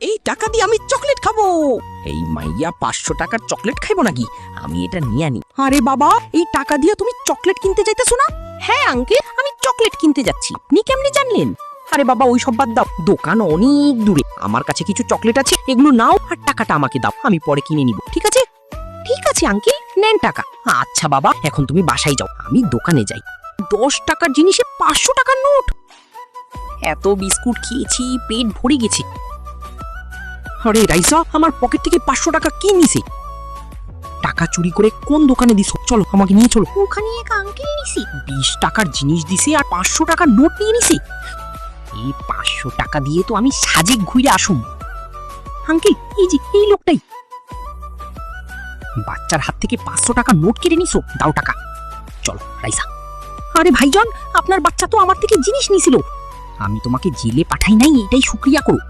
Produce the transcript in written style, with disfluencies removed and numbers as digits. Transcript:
এই টাকা দিয়ে আমি চকলেট খাবো। এই মাইয়া 500 টাকার চকলেট খাইবো নাকি? আমি এটা নিয়ে আনি। আরে বাবা, এই টাকা দিয়ে তুমি চকলেট কিনতে যাইতেছো না? হ্যাঁ আঙ্কেল, আমি চকলেট কিনতে যাচ্ছি। আপনি কেমনে জানলেন? আরে বাবা, ওই সব বাদ দাও, দোকান অনেক দূরে। আমার কাছে কিছু চকলেট আছে, এগুলো নাও আর টাকাটা আমাকে দাও, আমি পরে কিনে নিব, ঠিক আছে? ঠিক আছে আঙ্কেল, নেন টাকা। আচ্ছা বাবা, এখন তুমি বাসায় যাও, আমি দোকানে যাই। 10 টাকার জিনিসে 500 টাকার নোট। এত বিস্কুট খেয়েছি, পেট ভরে গেছে। আরে রাইসা, আমার পকেট থেকে 500 টাকা কি নিছে? টাকা চুরি করে কোন দোকানে দিছো? চলো আমাকে নিয়ে চলো। ওখানে এক আঙ্কেল নিছে, 20 টাকার জিনিস দিছে আর 500 টাকার নোট নিয়ে নিছে। এই 500 টাকা দিয়ে তো আমি সাজে ঘুরে আসুম। আঙ্কেল, এই যে এই লোকটাই। বাচ্চার হাত থেকে 500 টাকা নোট কেড়ে নিছো, দাও টাকা। চলো রাইসা। আরে ভাইজান, আপনার বাচ্চা তো আমার থেকে জিনিস নিছিল। আমি তোমাকে জেলে পাঠাই নাই, এটাই শুকরিয়া করো।